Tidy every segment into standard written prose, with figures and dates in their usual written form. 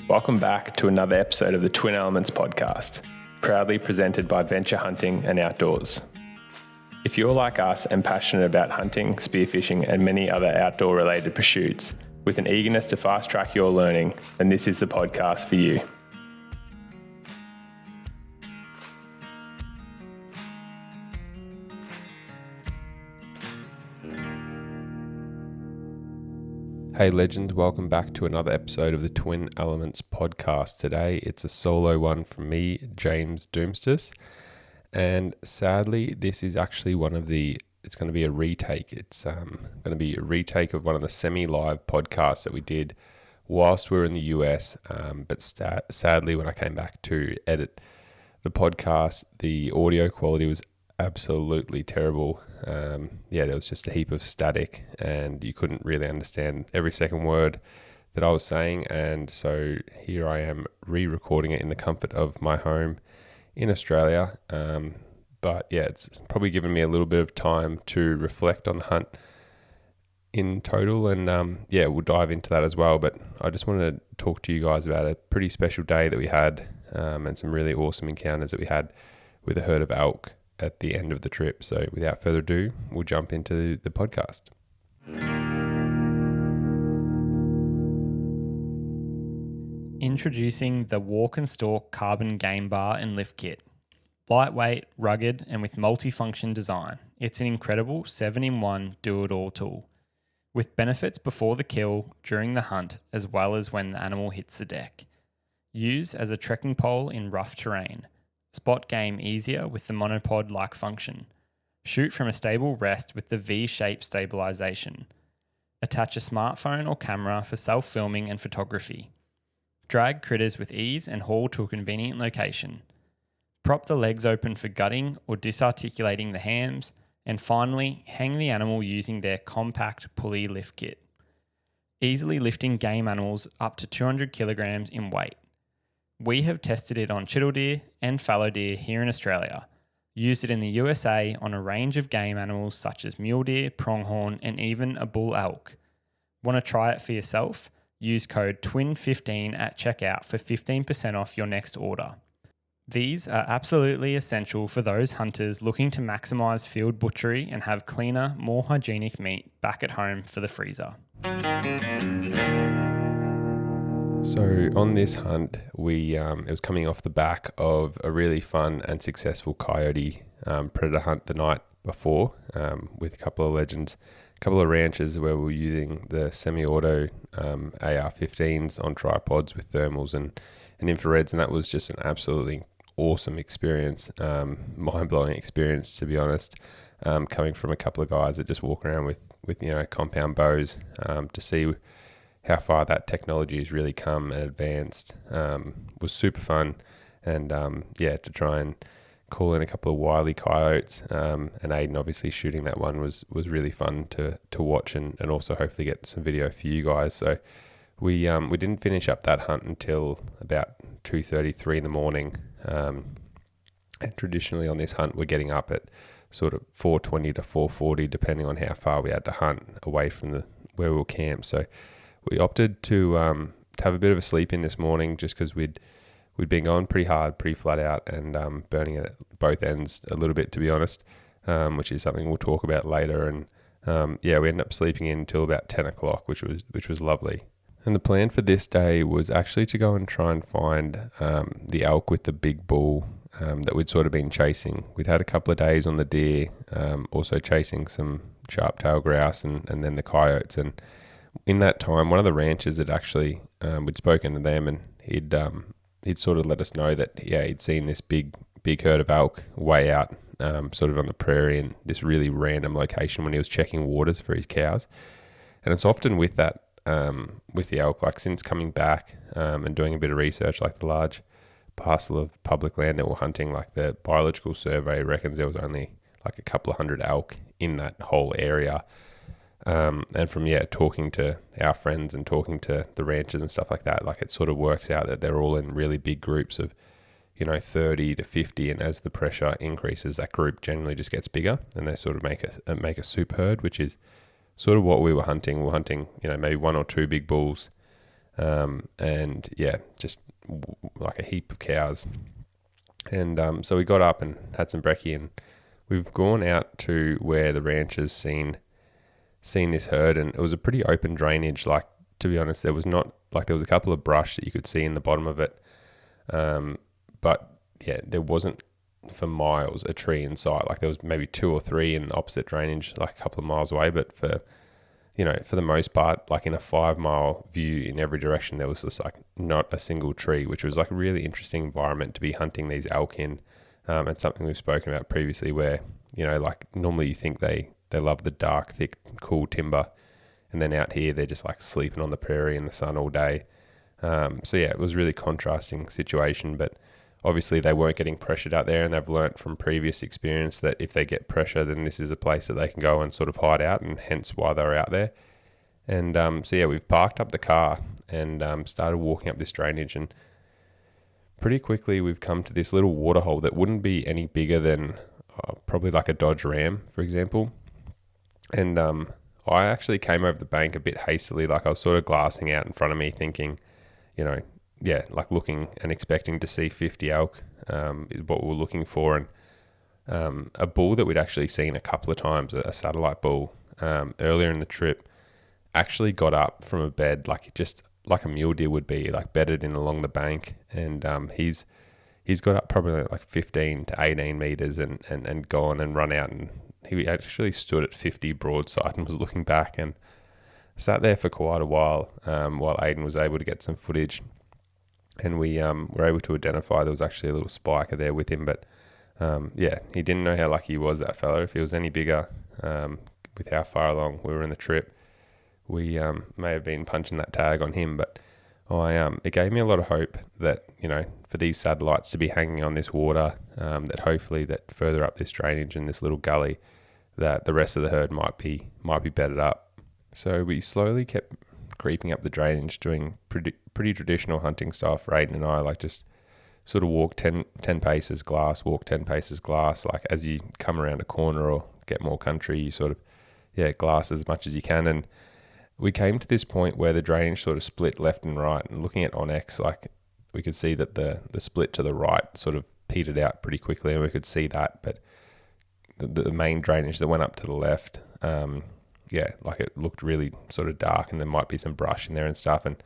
Welcome back to another episode of the Twin Elements podcast, proudly presented by Venture Hunting and Outdoors. If you're like us and passionate about hunting, spearfishing, and many other outdoor-related pursuits, with an eagerness to fast-track your learning, then this is the podcast for you. Hey legends, welcome back to another episode of the Twin Elements podcast. Today it's a solo one from me, James Doomstis, and sadly this is actually it's going to be a retake. It's going to be a retake of one of the semi-live podcasts that we did whilst we were in the US, but sadly when I came back to edit the podcast, the audio quality was absolutely terrible. There was just a heap of static and you couldn't really understand every second word that I was saying, and so here I am re-recording it in the comfort of my home in Australia. But yeah, it's probably given me a little bit of time to reflect on the hunt in total, and we'll dive into that as well. But I just wanted to talk to you guys about a pretty special day that we had, and some really awesome encounters that we had with a herd of elk at the end of the trip. So without further ado, we'll jump into the podcast. Introducing the Walk and Stalk Carbon Game Bar and Lift Kit. Lightweight, rugged, and with multi-function design, it's an incredible 7-in-1 do-it-all tool, with benefits before the kill, during the hunt, as well as when the animal hits the deck. Use as a trekking pole in rough terrain. Spot game easier with the monopod-like function. Shoot from a stable rest with the V-shape stabilization. Attach a smartphone or camera for self-filming and photography. Drag critters with ease and haul to a convenient location. Prop the legs open for gutting or disarticulating the hams. And finally, hang the animal using their compact pulley lift kit. Easily lifting game animals up to 200 kilograms in weight. We have tested it on chital deer and fallow deer here in Australia, used it in the USA on a range of game animals such as mule deer, pronghorn, and even a bull elk. Want to try it for yourself? Use code TWIN15 at checkout for 15% off your next order. These are absolutely essential for those hunters looking to maximize field butchery and have cleaner, more hygienic meat back at home for the freezer. So on this hunt, it was coming off the back of a really fun and successful coyote predator hunt the night before, with a couple of legends, a couple of ranches where we were using the semi-auto AR-15s on tripods with thermals and infrareds, and that was just an absolutely awesome experience, mind-blowing experience to be honest, coming from a couple of guys that just walk around with compound bows, to see how far that technology has really come and advanced was super fun. And to try and call in a couple of wily coyotes, and Ayden obviously shooting that one was really fun to watch and also hopefully get some video for you guys. So we didn't finish up that hunt until about 2:33 in the morning, and traditionally on this hunt we're getting up at sort of 4:20 to 4:40 depending on how far we had to hunt away from where we were camped. So we opted to have a bit of a sleep in this morning just because we'd been going pretty hard, pretty flat out, and burning it at both ends a little bit, to be honest, which is something we'll talk about later. And we ended up sleeping in until about 10 o'clock, which was lovely. And the plan for this day was actually to go and try and find the elk with the big bull that we'd sort of been chasing. We'd had a couple of days on the deer, also chasing some sharp-tailed grouse and then the coyotes. And in that time, one of the ranchers had actually, we'd spoken to them, and he'd sort of let us know that he'd seen this big herd of elk way out, sort of on the prairie in this really random location when he was checking waters for his cows. And it's often with that, with the elk, like since coming back and doing a bit of research, like the large parcel of public land that we're hunting, like the biological survey reckons there was only like a couple of hundred elk in that whole area. And from talking to our friends and talking to the ranchers and stuff like that, like it sort of works out that they're all in really big groups of 30 to 50, and as the pressure increases, that group generally just gets bigger, and they sort of make a super herd, which is sort of what we were hunting. We're hunting maybe one or two big bulls, and yeah, just like a heap of cows. And so we got up and had some brekkie, and we've gone out to where the ranchers seen this herd, and it was a pretty open drainage. Like, to be honest, there was a couple of brush that you could see in the bottom of it, but yeah, there wasn't for miles a tree in sight. Like, there was maybe 2 or 3 in the opposite drainage, like a couple of miles away, but for the most part, like in a 5-mile view in every direction, there was just like not a single tree, which was like a really interesting environment to be hunting these elk in. And something we've spoken about previously, where, like normally you think they love the dark, thick, cool timber, and then out here they're just like sleeping on the prairie in the sun all day. So yeah, it was a really contrasting situation, but obviously they weren't getting pressured out there, and they've learnt from previous experience that if they get pressure, then this is a place that they can go and sort of hide out, and hence why they're out there. And so yeah, we've parked up the car and started walking up this drainage, and pretty quickly we've come to this little waterhole that wouldn't be any bigger than probably like a Dodge Ram, for example. And I actually came over the bank a bit hastily, like I was sort of glassing out in front of me thinking, like looking and expecting to see 50 elk is what we were looking for. And a bull that we'd actually seen a couple of times, a satellite bull, earlier in the trip, actually got up from a bed just like a mule deer would be, like bedded in along the bank. And he's got up probably like 15 to 18 meters and gone and run out, and he actually stood at 50 broadside and was looking back and sat there for quite a while Ayden was able to get some footage. And we were able to identify there was actually a little spiker there with him. But yeah, he didn't know how lucky he was, that fella. If he was any bigger, with how far along we were in the trip, we may have been punching that tag on him. But it gave me a lot of hope that, for these satellites to be hanging on this water, that hopefully that further up this drainage in this little gully, that the rest of the herd might be bedded up. So we slowly kept creeping up the drainage, doing pretty traditional hunting style for Ayden and I, like just sort of walk 10 paces glass, walk 10 paces glass. Like as you come around a corner or get more country, you sort of, glass as much as you can. And we came to this point where the drainage sort of split left and right, and looking at OnX, like we could see that the split to the right sort of petered out pretty quickly, and we could see that. But the main drainage that went up to the left, like it looked really sort of dark, and there might be some brush in there and stuff. And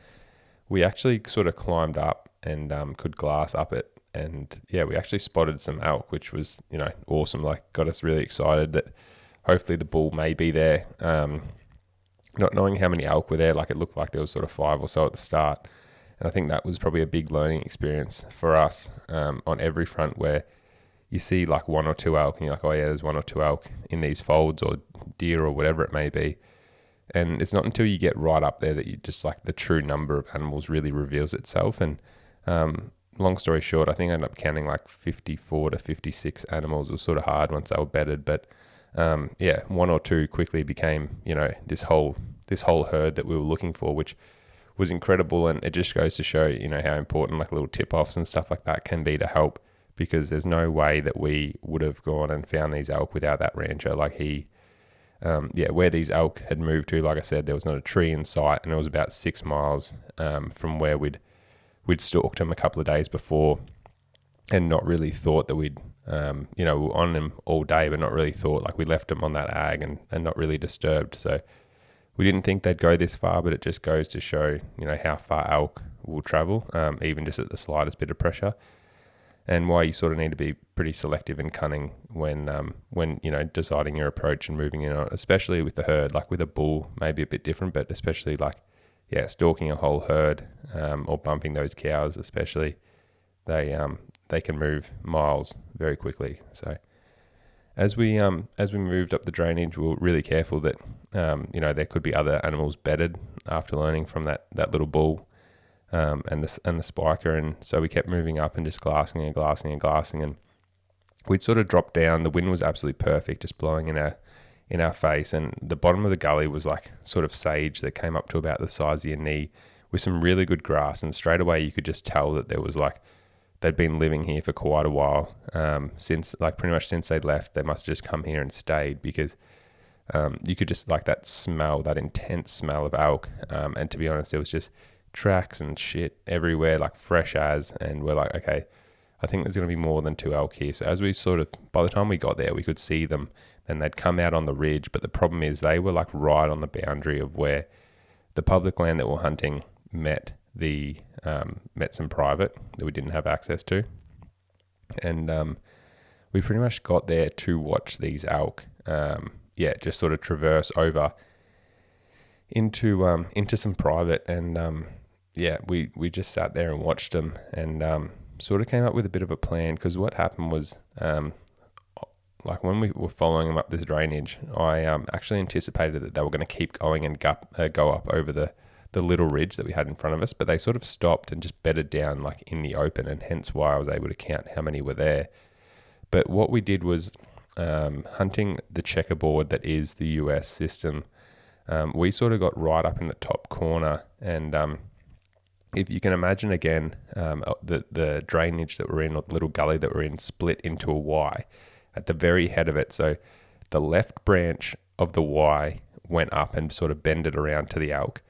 we actually sort of climbed up and could glass up it. And yeah, we actually spotted some elk, which was, awesome. Like got us really excited that hopefully the bull may be there. Not knowing how many elk were there, like it looked like there was sort of 5 or so at the start. And I think that was probably a big learning experience for us on every front, where you see like 1 or 2 elk and you're like, oh yeah, there's 1 or 2 elk in these folds, or deer, or whatever it may be. And it's not until you get right up there that you just like the true number of animals really reveals itself. And long story short, I think I ended up counting like 54 to 56 animals. It was sort of hard once they were bedded, but 1 or 2 quickly became, this whole herd that we were looking for, which was incredible. And it just goes to show, how important like little tip-offs and stuff like that can be to help, because there's no way that we would have gone and found these elk without that rancher. Like where these elk had moved to, like I said, there was not a tree in sight, and it was about 6 miles from where we'd stalked them a couple of days before, and not really thought that we'd, we were on them all day, but not really thought, like we left them on that ag and not really disturbed. So we didn't think they'd go this far, but it just goes to show, how far elk will travel, even just at the slightest bit of pressure, and why you sort of need to be pretty selective and cunning when deciding your approach and moving in on it, especially with the herd. Like with a bull, maybe a bit different, but especially stalking a whole herd, or bumping those cows, especially, they can move miles very quickly. So as we moved up the drainage, we were really careful that there could be other animals bedded after learning from that little bull, and the spiker. And so we kept moving up and just glassing, and we'd sort of dropped down. The wind was absolutely perfect, just blowing in our face, and the bottom of the gully was like sort of sage that came up to about the size of your knee, with some really good grass. And straight away you could just tell that there was they'd been living here for quite a while, since pretty much since they'd left. They must have just come here and stayed, because you could just that smell, that intense smell of elk. And to be honest, it was just tracks and shit everywhere, like fresh as, and we're like, okay, I think there's going to be more than 2 elk here. So as we sort of, by the time we got there, we could see them, and they'd come out on the ridge, but the problem is they were like right on the boundary of where the public land that we're hunting met some private that we didn't have access to. And we pretty much got there to watch these elk, just sort of traverse over into some private, and we just sat there and watched them, and sort of came up with a bit of a plan, because what happened was, like when we were following them up this drainage, I actually anticipated that they were going to keep going and go up over the little ridge that we had in front of us, but they sort of stopped and just bedded down like in the open, and hence why I was able to count how many were there. But what we did was, hunting the checkerboard that is the US system, we sort of got right up in the top corner, and if you can imagine again, the drainage that we're in, or the little gully that we're in, split into a Y at the very head of it. So the left branch of the Y went up and sort of bended around to the elk,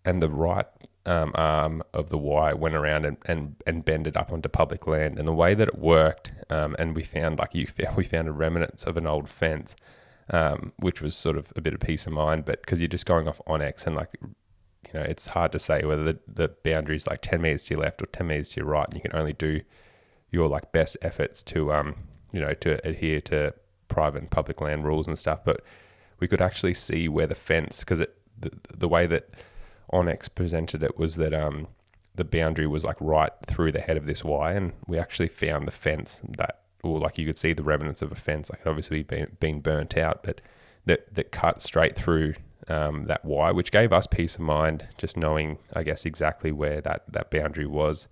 and the right arm of the Y went around and bended up onto public land. And the way that it worked, and we found a remnants of an old fence, which was sort of a bit of peace of mind, but because you're just going off Onyx, and like, it's hard to say whether the boundary is like 10 meters to your left or 10 meters to your right, and you can only do your like best efforts to to adhere to private and public land rules and stuff. But we could actually see where the fence, because the way that Onyx presented it was that the boundary was like right through the head of this Y, and we actually found the fence or like you could see the remnants of a fence, like it obviously been burnt out, but that cut straight through that Y, which gave us peace of mind, just knowing, I guess, exactly where that boundary was.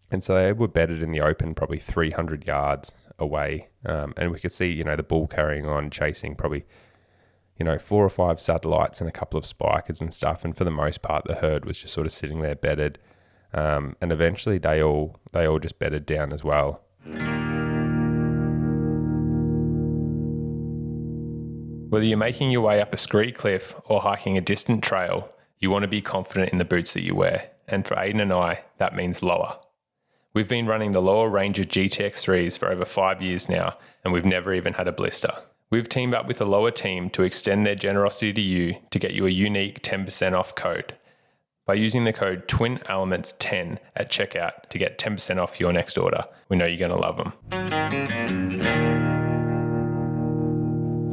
And so they were bedded in the open, probably 300 yards away, and we could see, the bull carrying on, chasing probably, 4 or 5 satellites and a couple of spikers and stuff. And for the most part, the herd was just sort of sitting there bedded, and eventually they all just bedded down as well. Whether you're making your way up a scree cliff or hiking a distant trail, you want to be confident in the boots that you wear. And for Ayden and I, that means lower. We've been running the Lower Ranger GTX3s for over 5 years now, and we've never even had a blister. We've teamed up with a Lower team to extend their generosity to you to get you a unique 10% off code by using the code TWINELEMENTS10 at checkout to get 10% off your next order. We know you're going to love them.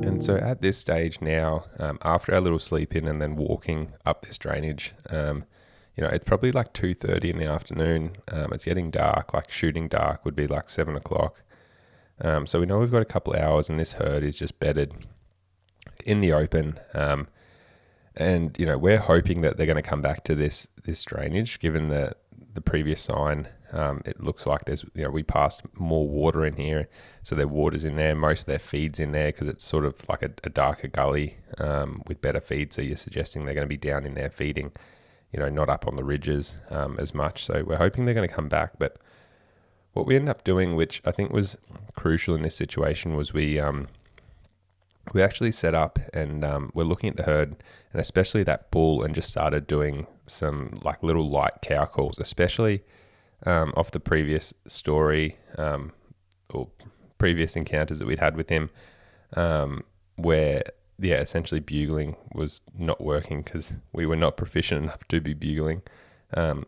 And so at this stage now, after our little sleep in and then walking up this drainage, it's probably like 2:30 in the afternoon. It's getting dark, like shooting dark would be like 7 o'clock. So we know we've got a couple of hours, and this herd is just bedded in the open. And we're hoping that they're going to come back to this drainage, given the previous sign. It looks like there's, we passed more water in here, so their water's in there. Most of their feed's in there because it's sort of like a darker gully with better feed. So you're suggesting they're going to be down in there feeding, not up on the ridges as much. So we're hoping they're going to come back. But what we ended up doing, which I think was crucial in this situation, was we actually set up and we're looking at the herd, and especially that bull, and just started doing some like little light cow calls, especially off the previous story or previous encounters that we'd had with him, where essentially bugling was not working because we were not proficient enough to be bugling.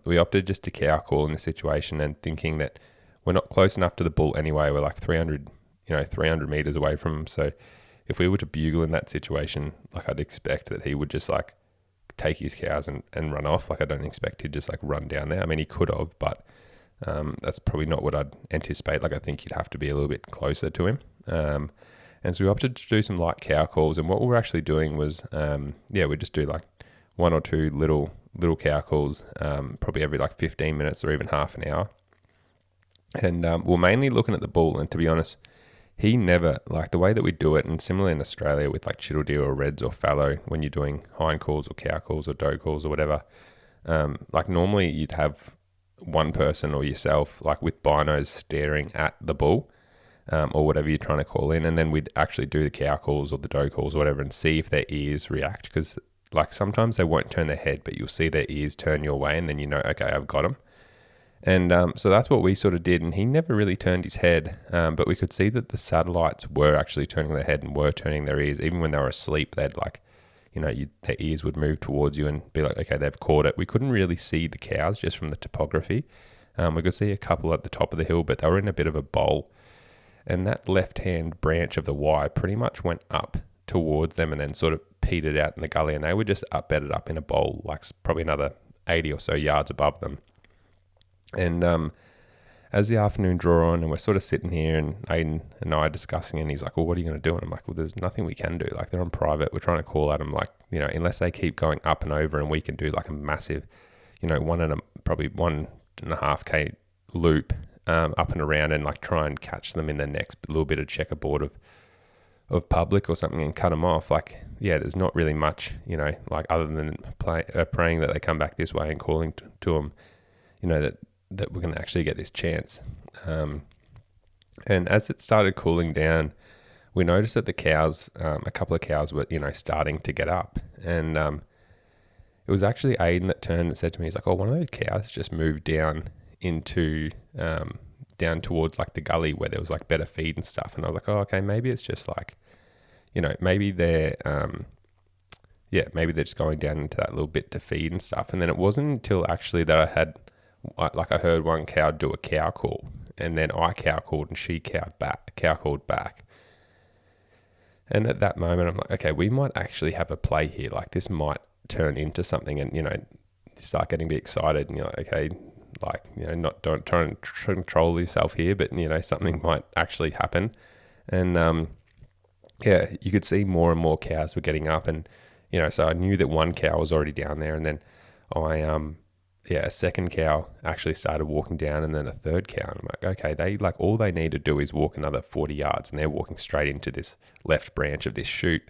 We opted just to cow call in the situation, and thinking that we're not close enough to the bull anyway. We're like 300 meters away from him. So if we were to bugle in that situation, like I'd expect that he would just like take his cows and run off. Like I don't expect he'd just like run down there. I mean, he could have, but that's probably not what I'd anticipate. Like I think he'd have to be a little bit closer to him. And so we opted to do some light cow calls. And what we were actually doing was, we'd just do like 1 or 2 little cow calls, probably every like 15 minutes or even half an hour. And we're mainly looking at the bull. And to be honest, he never, like the way that we do it, and similar in Australia with like chittle deer or reds or fallow, when you're doing hind calls or cow calls or doe calls or whatever, like normally you'd have one person or yourself like with binos staring at the bull or whatever you're trying to call in, and then we'd actually do the cow calls or the doe calls or whatever and see if their ears react, because like sometimes they won't turn their head, but you'll see their ears turn your way, and then you know, okay, I've got them. And so that's what we sort of did. And he never really turned his head, but we could see that the satellites were actually turning their head and were turning their ears. Even when they were asleep, they'd like, their ears would move towards you and be like, okay, they've caught it. We couldn't really see the cows just from the topography. We could see a couple at the top of the hill, but they were in a bit of a bowl. And that left-hand branch of the Y pretty much went up towards them and then sort of petered out in the gully. And they were just bedded up in a bowl, like probably another 80 or so yards above them. And as the afternoon drew on and we're sort of sitting here and Ayden and I are discussing, and he's like, well, what are you going to do? And I'm like, well, there's nothing we can do. Like, they're on private. We're trying to call at them, like, unless they keep going up and over and we can do like a massive, probably 1.5K loop up and around and like try and catch them in the next little bit of checkerboard of public or something and cut them off. Like, yeah, there's not really much, like other than praying that they come back this way and calling to them, that we're going to actually get this chance. And as it started cooling down, we noticed that the cows, a couple of cows were, starting to get up. And it was actually Ayden that turned and said to me, he's like, oh, one of those cows just moved down into, down towards like the gully where there was like better feed and stuff. And I was like, oh, okay, maybe it's just like, maybe they're, maybe they're just going down into that little bit to feed and stuff. And then it wasn't until actually that I heard one cow do a cow call, and then I cow called and she cow called back. And at that moment, I'm like, okay, we might actually have a play here. Like, this might turn into something, and, you start getting a bit excited, and you're like, okay, like, don't try and control yourself here, but, something might actually happen. And, you could see more and more cows were getting up, and, so I knew that one cow was already down there, and then a second cow actually started walking down, and then a third cow. And I'm like, okay, all they need to do is walk another 40 yards, and they're walking straight into this left branch of this chute.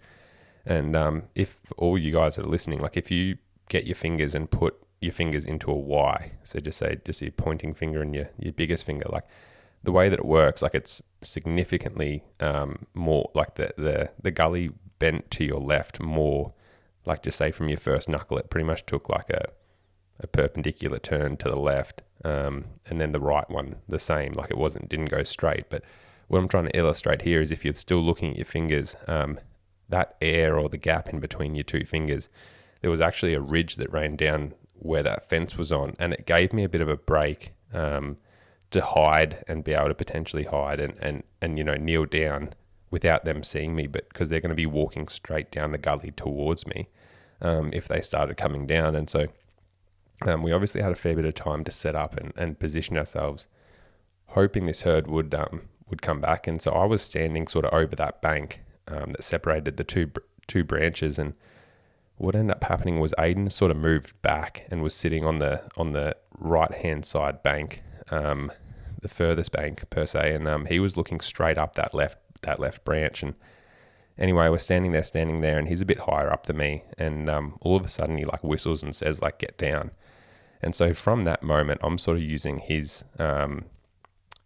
And if all you guys are listening, like, if you get your fingers and put your fingers into a Y, so just your pointing finger and your biggest finger, like, the way that it works, like, it's significantly more like the gully bent to your left more, like, just say from your first knuckle, it pretty much took like a perpendicular turn to the left, and then the right one the same. Like, it didn't go straight. But what I'm trying to illustrate here is if you're still looking at your fingers, that air or the gap in between your two fingers, there was actually a ridge that ran down where that fence was on, and it gave me a bit of a break to hide and be able to potentially hide and kneel down without them seeing me, but because they're going to be walking straight down the gully towards me if they started coming down. And so we obviously had a fair bit of time to set up and position ourselves, hoping this herd would come back. And so I was standing sort of over that bank that separated the two branches. And what ended up happening was Ayden sort of moved back and was sitting on the right hand side bank, the furthest bank per se. And he was looking straight up that left branch. And anyway, we're standing there, and he's a bit higher up than me. And all of a sudden he like whistles and says like, get down. And so from that moment, I'm sort of using his,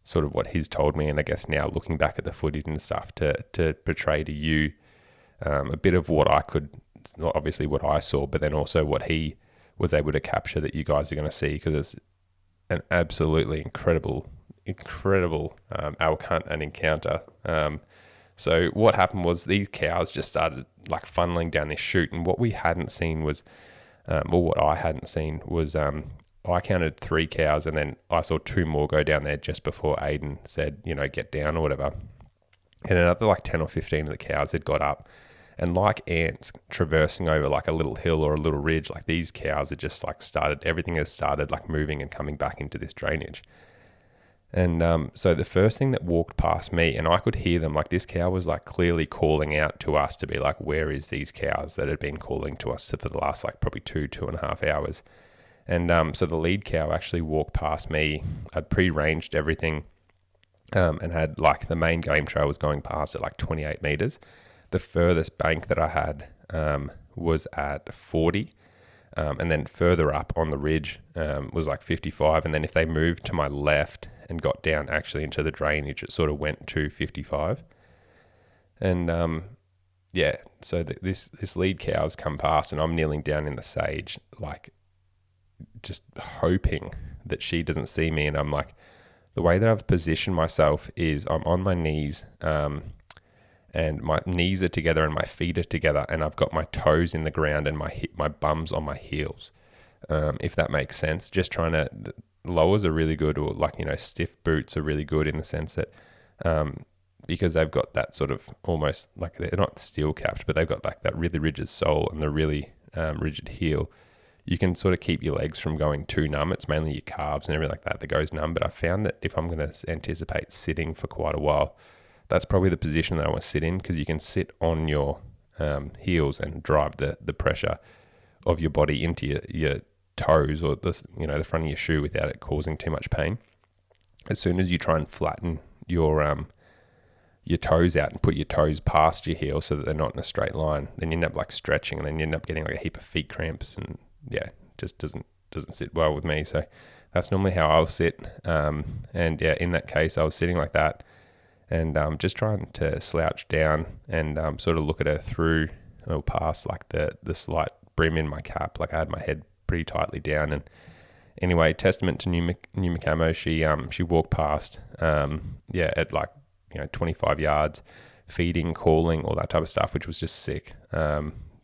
sort of what he's told me. And I guess now looking back at the footage and stuff to portray to you a bit of what I could, not obviously what I saw, but then also what he was able to capture that you guys are going to see, because it's an absolutely incredible elk hunt and encounter. So what happened was these cows just started like funneling down this chute, and what we hadn't seen was, or what I hadn't seen was, I counted 3 cows, and then I saw 2 more go down there just before Ayden said, get down or whatever. And another like 10 or 15 of the cows had got up, and like ants traversing over like a little hill or a little ridge, like these cows had just like everything has started like moving and coming back into this drainage. And so the first thing that walked past me, and I could hear them, like this cow was like clearly calling out to us to be like, where is these cows that had been calling to us for the last like probably 2.5 hours. And so the lead cow actually walked past me. I'd pre-ranged everything and had like the main game trail was going past at like 28 meters. The furthest bank that I had was at 40. And then further up on the ridge was like 55. And then if they moved to my left and got down actually into the drainage, it sort of went to 55. And yeah, so this lead cow's come past, and I'm kneeling down in the sage, like just hoping that she doesn't see me. And I'm like, the way that I've positioned myself is I'm on my knees, and my knees are together and my feet are together, and I've got my toes in the ground and my bum's on my heels. If that makes sense, just trying to, lowers are really good, or like, stiff boots are really good in the sense that, because they've got that sort of almost like, they're not steel capped, but they've got like that really rigid sole and the really rigid heel. You can sort of keep your legs from going too numb. It's mainly your calves and everything like that goes numb. But I found that if I'm going to anticipate sitting for quite a while, that's probably the position that I want to sit in, because you can sit on your heels and drive the pressure of your body into your toes, or the front of your shoe, without it causing too much pain. As soon as you try and flatten your toes out and put your toes past your heels so that they're not in a straight line, then you end up like stretching, and then you end up getting like a heap of feet cramps, and just doesn't sit well with me. So that's normally how I'll sit. And yeah, in that case, I was sitting like that, and just trying to slouch down and sort of look at her through or past like the slight brim in my cap. Like I had my head pretty tightly down. And anyway, testament to New Macamo, she walked past, at like 25 yards, feeding, calling, all that type of stuff, which was just sick.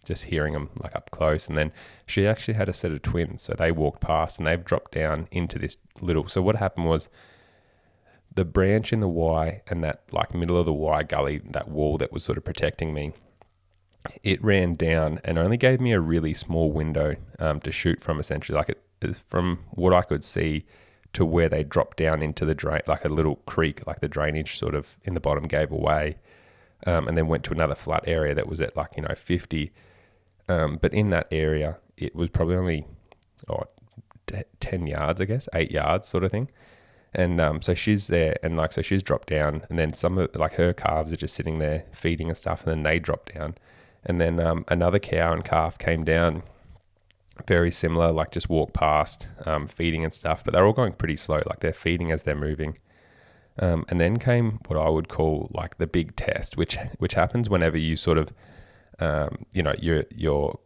Just hearing them like up close. And then she actually had a set of twins, so they walked past and they've dropped down into this little. So what happened was, the branch in the Y and that like middle of the Y gully, that wall that was sort of protecting me, it ran down and only gave me a really small window to shoot from, essentially. Like it, from what I could see to where they dropped down into the drain, like a little creek, like the drainage sort of in the bottom gave away, and then went to another flat area that was at like 50. But in that area, it was probably only 10 yards, I guess, 8 yards sort of thing. And so she's there, and like, so she's dropped down, and then some of like her calves are just sitting there feeding and stuff, and then they drop down. And then another cow and calf came down, very similar, like just walked past, feeding and stuff, but they're all going pretty slow, like they're feeding as they're moving. And then came what I would call like the big test, which happens whenever you sort of, you're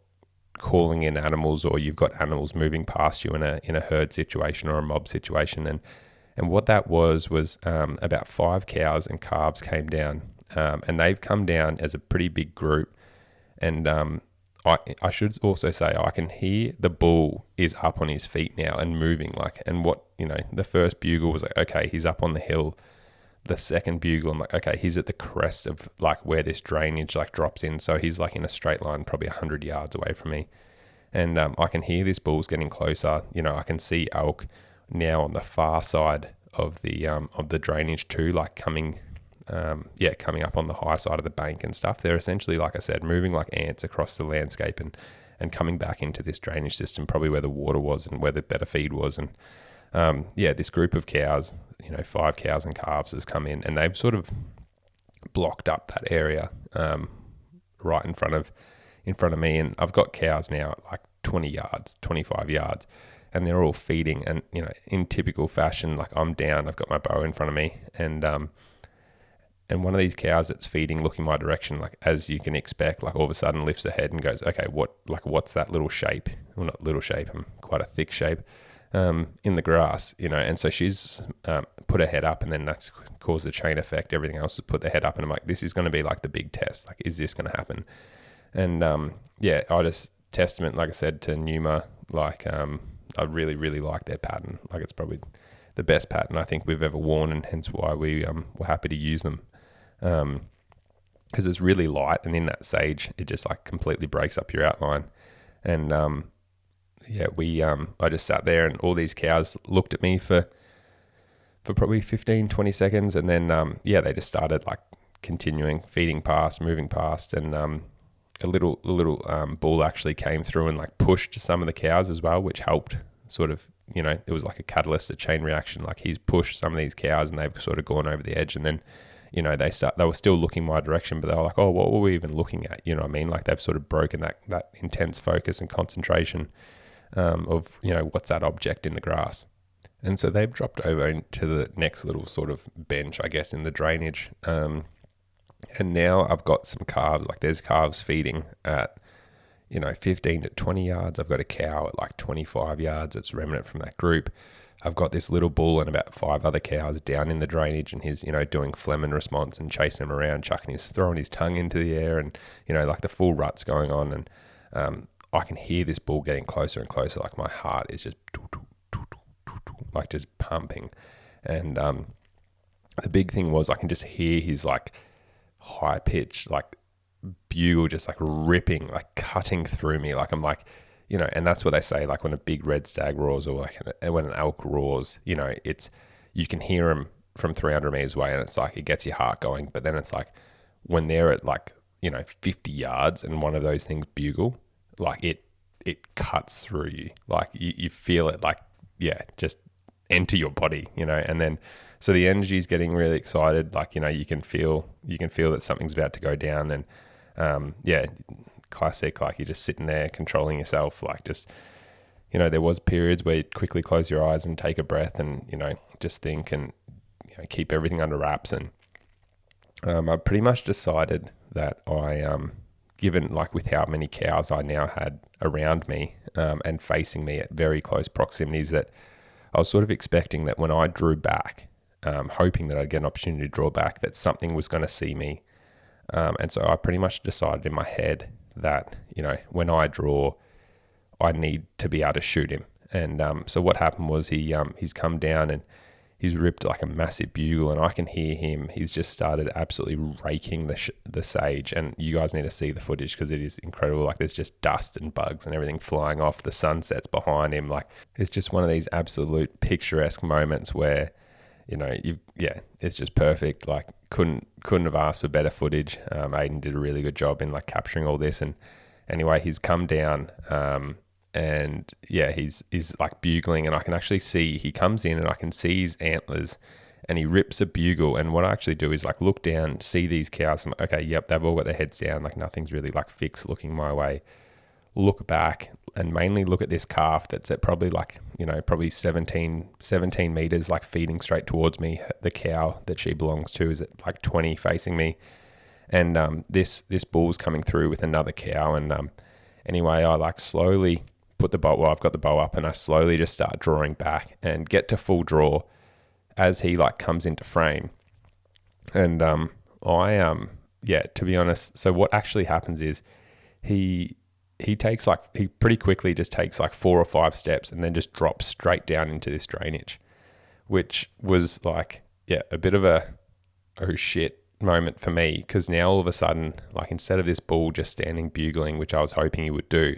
calling in animals, or you've got animals moving past you in a herd situation or a mob situation. And what that was about 5 cows and calves came down, and they've come down as a pretty big group. And I should also say, I can hear the bull is up on his feet now and moving, like, and what, the first bugle was like, okay, he's up on the hill. The second bugle, I'm like, okay, he's at the crest of like where this drainage like drops in. So he's like in a straight line, probably 100 yards away from me. And I can hear this bull's getting closer. I can see elk now on the far side of the drainage too, like coming up on the high side of the bank and stuff. They're essentially, like I said, moving like ants across the landscape and coming back into this drainage system, probably where the water was and where the better feed was. And this group of cows, 5 cows and calves has come in, and they've sort of blocked up that area right in front of me. And I've got cows now at like 20 yards, 25 yards, and they're all feeding. And, in typical fashion, like I'm down, I've got my bow in front of me, and one of these cows that's feeding, looking my direction, like as you can expect, like all of a sudden lifts her head and goes, okay, what's that little shape? Well, not little shape, I'm quite a thick shape in the grass, and so she's put her head up, and then that's caused the chain effect. Everything else has put their head up, and I'm like, this is going to be like the big test. Like, is this going to happen? And I just testament, like I said, to Numa, like I really, really like their pattern. Like it's probably the best pattern I think we've ever worn, and hence why we were happy to use them. Because it's really light, and in that sage, it just like completely breaks up your outline. And I just sat there, and all these cows looked at me for probably 15, 20 seconds, and then they just started like continuing feeding past, moving past, and a little bull actually came through and like pushed some of the cows as well, which helped sort of, it was like a catalyst, a chain reaction. Like he's pushed some of these cows, and they've sort of gone over the edge, and then they were still looking my direction, but they were like, oh, what were we even looking at? You know what I mean? Like they've sort of broken that intense focus and concentration of, what's that object in the grass. And so they've dropped over into the next little sort of bench, I guess, in the drainage. And And now I've got some calves, like there's calves feeding at, 15 to 20 yards. I've got a cow at like 25 yards. It's remnant from that group. I've got this little bull and about 5 other cows down in the drainage, and he's, doing phlegm response and chasing him around, throwing his tongue into the air, and, like the full rut's going on. And I can hear this bull getting closer and closer. Like my heart is just like just pumping. And the big thing was I can just hear his like high pitched like bugle just like ripping, like cutting through me. Like I'm like, and that's what they say, like when a big red stag roars or like when an elk roars, it's, you can hear him from 300 meters away, and it's like, it gets your heart going. But then it's like when they're at like, 50 yards and one of those things bugle, like it cuts through you. Like you feel it, like, just enter your body, and then, so the energy is getting really excited. Like, you can feel that something's about to go down. And, classic, like you're just sitting there controlling yourself. Like just, there was periods where you'd quickly close your eyes and take a breath and, just think and, keep everything under wraps. And, I pretty much decided that given like with how many cows I now had around me, and facing me at very close proximities, that I was sort of expecting that when I drew back, hoping that I'd get an opportunity to draw back, that something was going to see me. And so I pretty much decided in my head that, when I draw, I need to be able to shoot him. And so what happened was he's come down and he's ripped like a massive bugle, and I can hear him. He's just started absolutely raking the sage. And you guys need to see the footage because it is incredible. Like there's just dust and bugs and everything flying off. The sunset's behind him. Like it's just one of these absolute picturesque moments where, it's just perfect. Like couldn't have asked for better footage. Ayden did a really good job in like capturing all this. And anyway, he's come down, and he's like bugling, and I can actually see, he comes in and I can see his antlers, and he rips a bugle. And what I actually do is like look down, see these cows, and okay, yep, they've all got their heads down, like nothing's really like fixed looking my way. Look back and mainly look at this calf that's at probably like, probably 17 meters, like feeding straight towards me. The cow that she belongs to is at like 20 facing me. And this bull's coming through with another cow. And anyway, I like slowly put the bow, I've got the bow up, and I slowly just start drawing back and get to full draw as he like comes into frame. And to be honest, so what actually happens is he pretty quickly just takes like 4 or 5 steps and then just drops straight down into this drainage, which was like, a bit of a oh shit moment for me. Because now all of a sudden, like instead of this bull just standing bugling, which I was hoping he would do,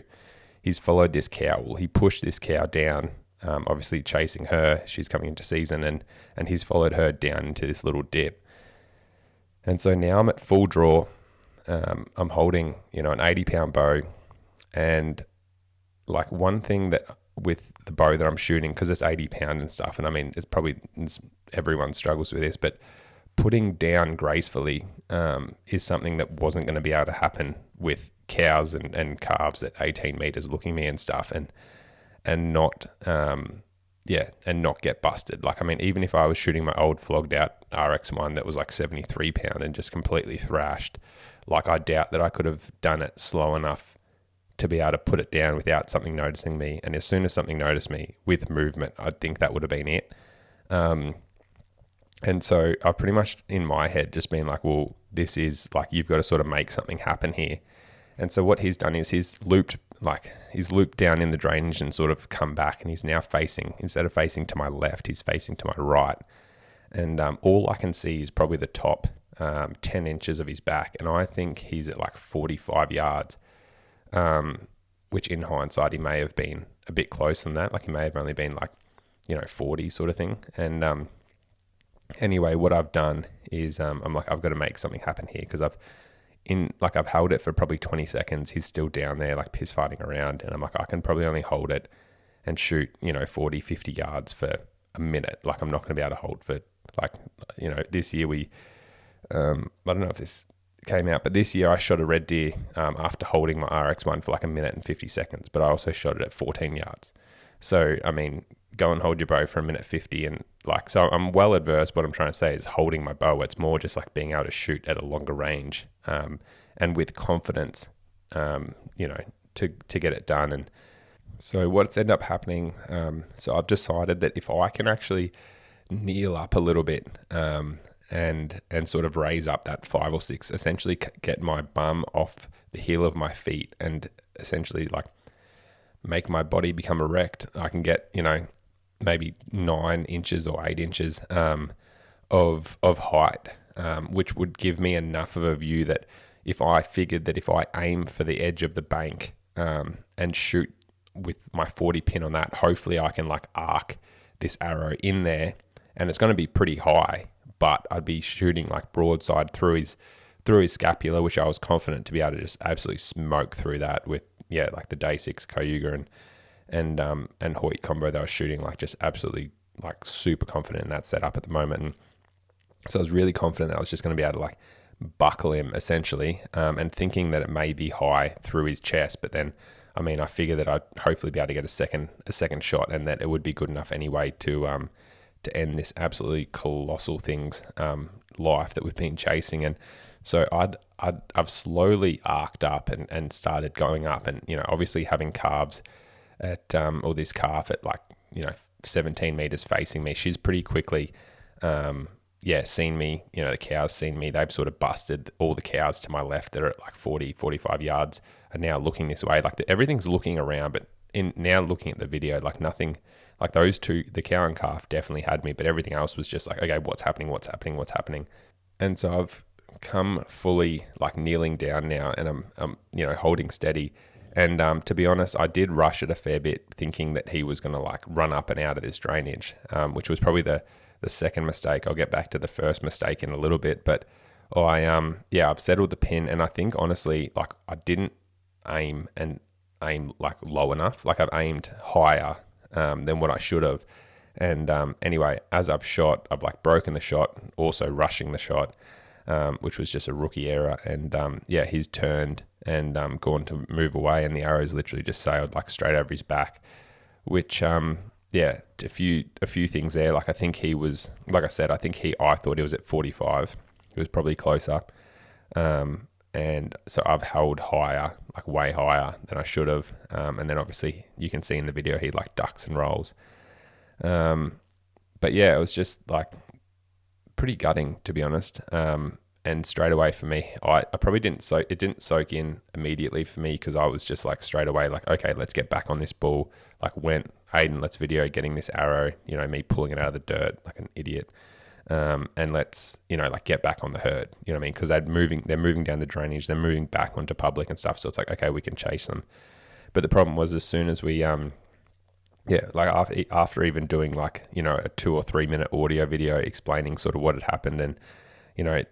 he's followed this cow. Well, he pushed this cow down, obviously chasing her. She's coming into season, and he's followed her down into this little dip. And so now I'm at full draw. I'm holding, an 80-pound bow. And like one thing that with the bow that I'm shooting, because it's 80 pound and stuff, and I mean, everyone struggles with this, but putting down gracefully is something that wasn't going to be able to happen with cows and calves at 18 meters looking at me and stuff, and not get busted. Like, I mean, even if I was shooting my old flogged out RX1 that was like 73 pound and just completely thrashed, like I doubt that I could have done it slow enough to be able to put it down without something noticing me. And as soon as something noticed me with movement, I think that would have been it. And so I've pretty much in my head just been like, well, this is like, you've got to sort of make something happen here. And so what he's done is he's looped down in the drainage and sort of come back, and he's now facing, instead of facing to my left, he's facing to my right. And all I can see is probably the top 10 inches of his back. And I think he's at like 45 yards. Which in hindsight, he may have been a bit closer than that. Like he may have only been like, 40 sort of thing. And anyway, what I've done is I'm like, I've got to make something happen here, because I've held it for probably 20 seconds. He's still down there, like piss fighting around. And I'm like, I can probably only hold it and shoot, 40, 50 yards for a minute. Like I'm not going to be able to hold for like, this year I don't know if this came out, but this year I shot a red deer after holding my RX1 for like a minute and 50 seconds, but I also shot it at 14 yards. So, I mean, go and hold your bow for a minute 50. And like, so I'm well adverse. What I'm trying to say is holding my bow. It's more just like being able to shoot at a longer range, and with confidence, to get it done. And so what's ended up happening, so I've decided that if I can actually kneel up a little bit, and sort of raise up that 5 or 6, essentially get my bum off the heel of my feet and essentially like make my body become erect, I can get, maybe 9 inches or 8 inches of height, which would give me enough of a view that if I aim for the edge of the bank and shoot with my 40 pin on that, hopefully I can like arc this arrow in there, and it's going to be pretty high, but I'd be shooting like broadside through his scapula, which I was confident to be able to just absolutely smoke through that with like the Day 6 Cayuga and Hoyt combo that I was shooting, like just absolutely like super confident in that setup at the moment. And so I was really confident that I was just going to be able to like buckle him essentially, and thinking that it may be high through his chest, but then I figure that I'd hopefully be able to get a second shot, and that it would be good enough anyway to end this absolutely colossal thing's life that we've been chasing. And so I've slowly arced up and started going up, and obviously having calves at or this calf at like 17 meters facing me, she's pretty quickly seen me. The cows seen me. They've sort of busted. All the cows to my left that are at like 40-45 yards are now looking this way. Like everything's looking around, but in now looking at the video, like nothing, like those two, the cow and calf definitely had me, but everything else was just like, okay, what's happening? And so I've come fully like kneeling down now, and I'm holding steady. And to be honest, I did rush it a fair bit, thinking that he was going to like run up and out of this drainage, which was probably the second mistake. I'll get back to the first mistake in a little bit, but I've settled the pin, and I think honestly, like I didn't aim like low enough. Like I've aimed higher than what I should have. And anyway, as I've shot, I've like broken the shot, also rushing the shot, which was just a rookie error. And he's turned and gone to move away, and the arrow's literally just sailed like straight over his back, which a few things there. Like I think he was, like I said, I thought he was at 45. He was probably closer. And so I've held higher, like way higher than I should have. And then obviously you can see in the video, he like ducks and rolls. But yeah, it was just like pretty gutting, to be honest. And straight away for me, I probably didn't soak in immediately for me, because I was just like straight away like, okay, let's get back on this bull. Like Ayden, let's video getting this arrow, me pulling it out of the dirt like an idiot. And let's, like get back on the herd, you know what I mean? Because they're moving down the drainage, they're moving back onto public and stuff. So it's like, okay, we can chase them. But the problem was, as soon as we, like after even doing like, a 2 or 3 minute audio video explaining sort of what had happened and,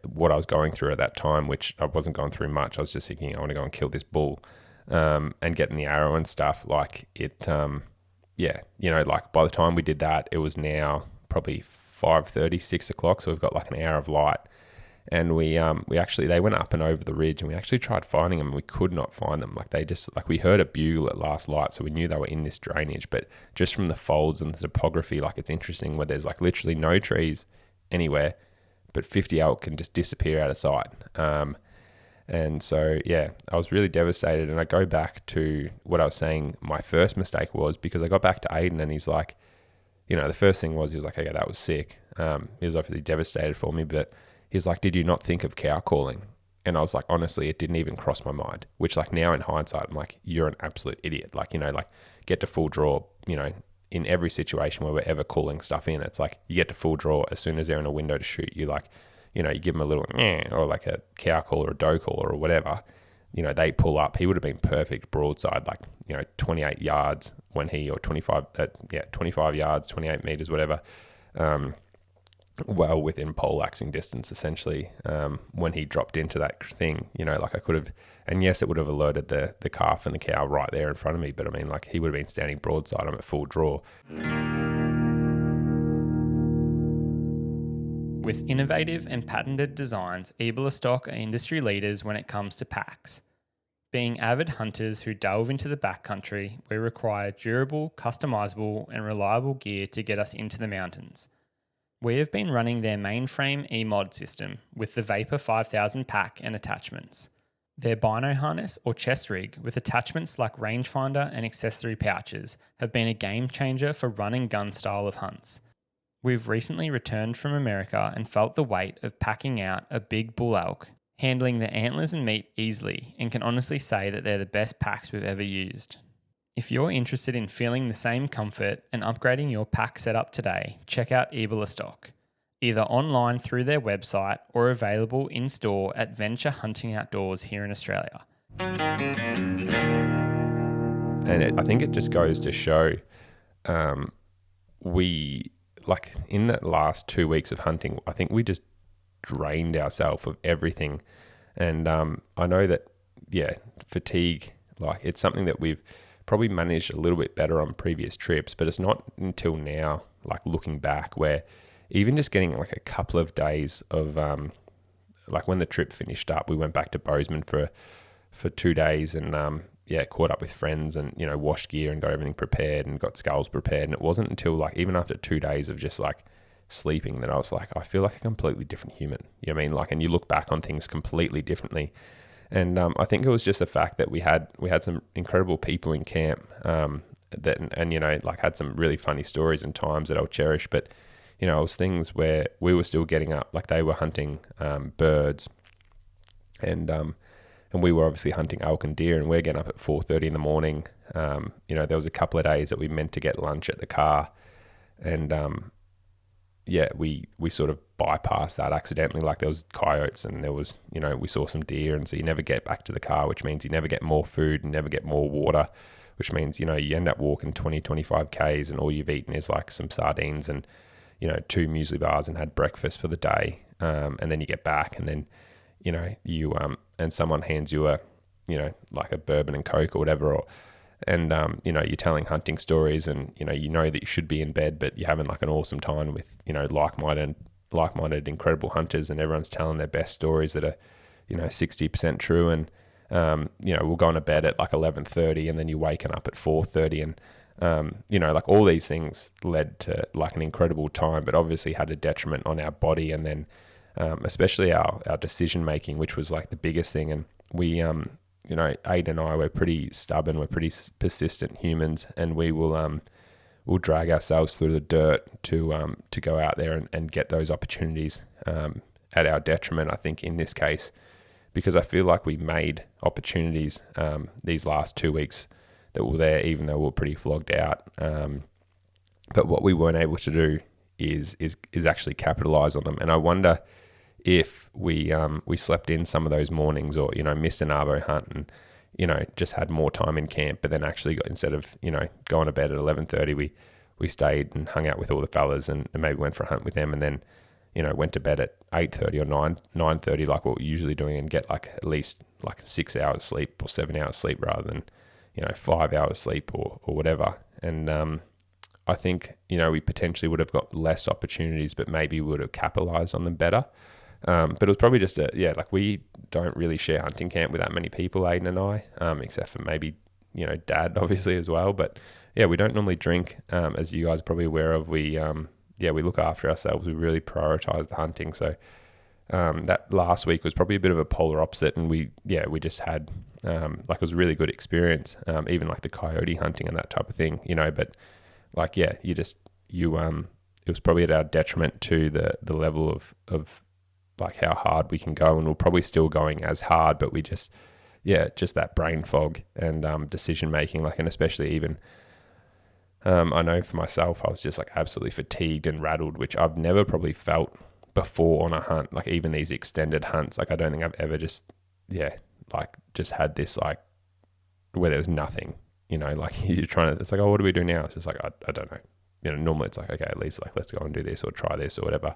what I was going through at that time, which I wasn't going through much. I was just thinking, I want to go and kill this bull, and getting the arrow and stuff. Like it, like by the time we did that, it was now probably 5:30, 6 o'clock. So we've got like an hour of light, and they went up and over the ridge, and we actually tried finding them, and we could not find them. Like we heard a bugle at last light, so we knew they were in this drainage, but just from the folds and the topography, like it's interesting where there's like literally no trees anywhere, but 50 elk can just disappear out of sight. And so, I was really devastated. And I go back to what I was saying my first mistake was, because I got back to Ayden, and he's like, the first thing was, he was like, okay, that was sick. He was obviously devastated for me, but he's like, did you not think of cow calling? And I was like, honestly, it didn't even cross my mind, which like now in hindsight, I'm like, you're an absolute idiot. Like, like get to full draw, in every situation where we're ever calling stuff in, it's like you get to full draw as soon as they're in a window to shoot. You like, you give them a little or like a cow call or a doe call or whatever. They pull up. He would have been perfect broadside, like 28 yards when he, or 25 yards, 28 meters, whatever. Well within poleaxing distance, essentially, when he dropped into that thing. Like I could have, and yes, it would have alerted the calf and the cow right there in front of me, but I mean, like he would have been standing broadside. I'm at full draw. With innovative and patented designs, Stalk are industry leaders when it comes to packs. Being avid hunters who delve into the backcountry, we require durable, customizable, and reliable gear to get us into the mountains. We have been running their mainframe eMod system with the Vapor 5000 pack and attachments. Their bino harness or chest rig with attachments like rangefinder and accessory pouches have been a game changer for run and gun style of hunts. We've recently returned from America and felt the weight of packing out a big bull elk, handling the antlers and meat easily, and can honestly say that they're the best packs we've ever used. If you're interested in feeling the same comfort and upgrading your pack setup today, check out Stalk, either online through their website or available in store at Venture Hunting Outdoors here in Australia. And I think it just goes to show we, like in the last 2 weeks of hunting, I think we just drained ourselves of everything. And I know that, fatigue, like it's something that we've probably managed a little bit better on previous trips, but it's not until now, like looking back, where even just getting like a couple of days of, like when the trip finished up, we went back to Bozeman for 2 days and, caught up with friends and, washed gear and got everything prepared and got skulls prepared. And it wasn't until like, even after 2 days of just like sleeping that I was like, I feel like a completely different human. You know what I mean? Like, and you look back on things completely differently. And I think it was just the fact that we had some incredible people in camp that had some really funny stories and times that I'll cherish. But, it was things where we were still getting up, like they were hunting birds and we were obviously hunting elk and deer, and we're getting up at 4:30 in the morning. There was a couple of days that we meant to get lunch at the car, and we sort of bypassed that accidentally. Like there was coyotes and there was, we saw some deer, and so you never get back to the car, which means you never get more food and never get more water, which means, you end up walking 25 Ks and all you've eaten is like some sardines and, 2 muesli bars and had breakfast for the day. And then you get back and then, you and someone hands you a, like a bourbon and Coke or whatever, and you're telling hunting stories and, that you should be in bed, but you're having like an awesome time with, like-minded, incredible hunters, and everyone's telling their best stories that are, 60% true. And, we'll go to bed at like 11:30 and then you're waking up at 4:30 and, like all these things led to like an incredible time, but obviously had a detriment on our body. And then, especially our decision making, which was like the biggest thing. And we, Ayden and I, we're pretty stubborn, we're pretty persistent humans, and we will, we'll drag ourselves through the dirt to go out there and get those opportunities, at our detriment, I think, in this case, because I feel like we made opportunities, these last 2 weeks that were there, even though we were pretty flogged out. But what we weren't able to do is actually capitalize on them. And I wonder if we slept in some of those mornings, or, missed an arbo hunt and, just had more time in camp, but then actually got, instead of, going to bed at 11:30, we stayed and hung out with all the fellas and maybe went for a hunt with them, and then, went to bed at 8:30 or 9:30, like what we're usually doing, and get like at least like 6 hours sleep or 7 hours sleep rather than, 5 hours sleep or whatever. And, I think, we potentially would have got less opportunities, but maybe would have capitalized on them better. But it was probably just like we don't really share hunting camp with that many people, Ayden and I, except for maybe, Dad obviously as well. But yeah, we don't normally drink, as you guys are probably aware of. We look after ourselves. We really prioritize the hunting. So, that last week was probably a bit of a polar opposite, and we just had, like it was a really good experience, even like the coyote hunting and that type of thing, but like, it was probably at our detriment to the level of like how hard we can go, and we're probably still going as hard, but we just that brain fog and decision making, like, and especially even I know for myself, I was just like absolutely fatigued and rattled, which I've never probably felt before on a hunt, like even these extended hunts. Like I don't think I've ever just had this like where there was nothing, like you're trying to, it's like, oh, what do we do now? It's just like, I don't know, normally it's like, okay, at least like, let's go and do this or try this or whatever.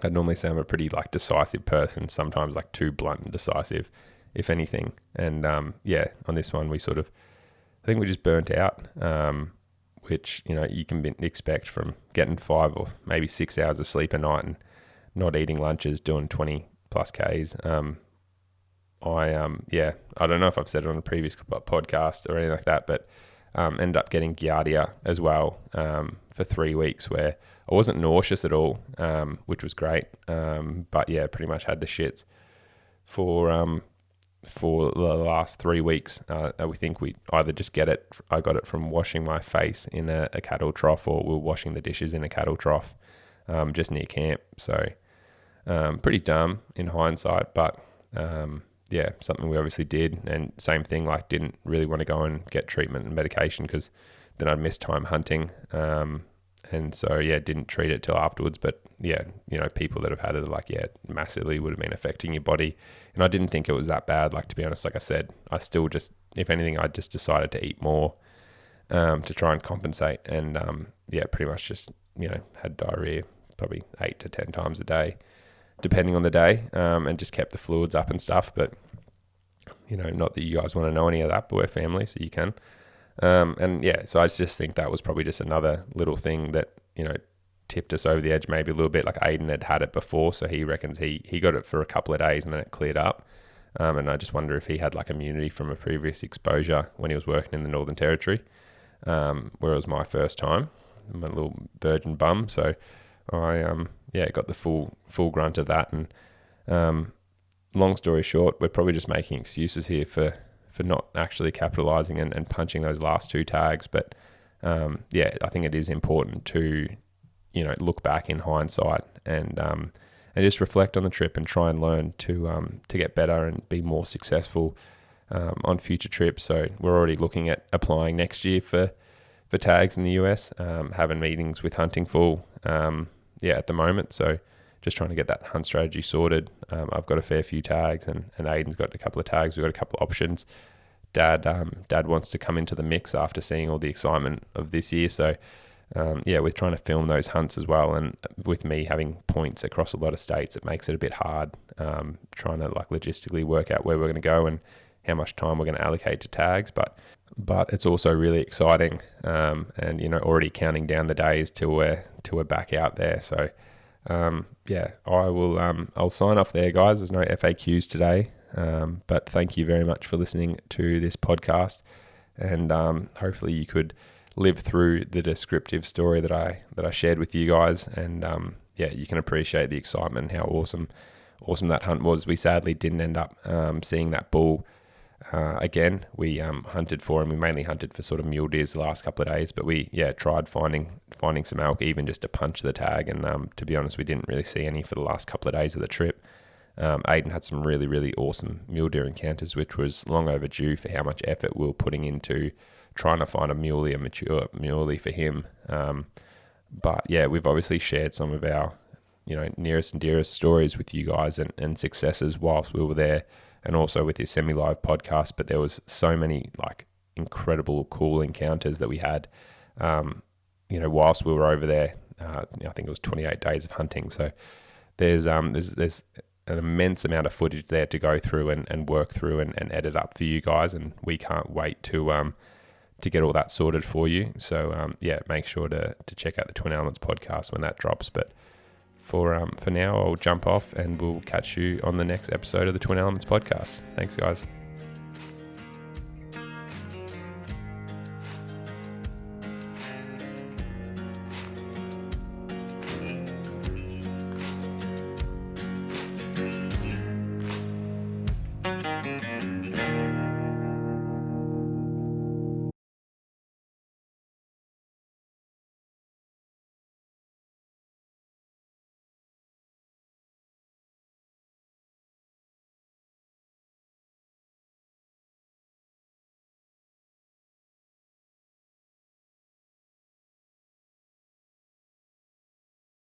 I'd normally say I'm a pretty like decisive person, sometimes like too blunt and decisive, if anything. And on this one, I think we just burnt out, which, you can expect from getting 5 or maybe 6 hours of sleep a night and not eating lunches, doing 20 plus Ks on I don't know if I've said it on a previous podcast or anything like that, but ended up getting Giardia as well for 3 weeks, where I wasn't nauseous at all, which was great. But yeah, pretty much had the shits for the last 3 weeks. We think we either just I got it from washing my face in a cattle trough, or we were washing the dishes in a cattle trough just near camp. So pretty dumb in hindsight, but yeah, something we obviously did. And same thing, like didn't really want to go and get treatment and medication because then I'd miss time hunting. And so, yeah, didn't treat it till afterwards. But yeah, people that have had it are like, yeah, massively would have been affecting your body. And I didn't think it was that bad. Like, to be honest, like I said, I still just, if anything, I just decided to eat more to try and compensate. And yeah, pretty much just, had diarrhea probably 8 to 10 times a day, depending on the day, and just kept the fluids up and stuff. But, not that you guys want to know any of that, but we're family, so you can. And yeah, so I just think that was probably just another little thing that, tipped us over the edge maybe a little bit. Like Ayden had it before, so he reckons he got it for a couple of days and then it cleared up. And I just wonder if he had like immunity from a previous exposure when he was working in the Northern Territory, where it was my first time, my little virgin bum. So I got the full grunt of that. And long story short, we're probably just making excuses here for not actually capitalizing and punching those last 2 tags. But I think it is important to, look back in hindsight and just reflect on the trip and try and learn to get better and be more successful on future trips. So we're already looking at applying next year for tags in the US, having meetings with Hunting Full at the moment. So just trying to get that hunt strategy sorted. I've got a fair few tags and Ayden's got a couple of tags. We've got a couple of options. Dad wants to come into the mix after seeing all the excitement of this year. So we're trying to film those hunts as well. And with me having points across a lot of states, it makes it a bit hard trying to like logistically work out where we're going to go and how much time we're going to allocate to tags. But it's also really exciting, and already counting down the days till we're back out there. So I'll sign off there, guys. There's no FAQs today, but thank you very much for listening to this podcast, and hopefully you could live through the descriptive story that I shared with you guys, and you can appreciate the excitement and how awesome that hunt was. We sadly didn't end up seeing that bull again. We hunted for him. We mainly hunted for sort of mule deers the last couple of days, but we tried finding some elk even just to punch the tag, and to be honest, we didn't really see any for the last couple of days of the trip. Ayden had some really, really awesome mule deer encounters, which was long overdue for how much effort we were putting into trying to find a mature muley for him. But yeah, we've obviously shared some of our nearest and dearest stories with you guys and successes whilst we were there, and also with this semi-live podcast. But there was so many like incredible, cool encounters that we had, whilst we were over there. I think it was 28 days of hunting. So there's an immense amount of footage there to go through and work through and edit up for you guys. And we can't wait to get all that sorted for you. So make sure to check out the Twin Elements podcast when that drops. But for now, I'll jump off and we'll catch you on the next episode of the Twin Elements podcast. Thanks, guys.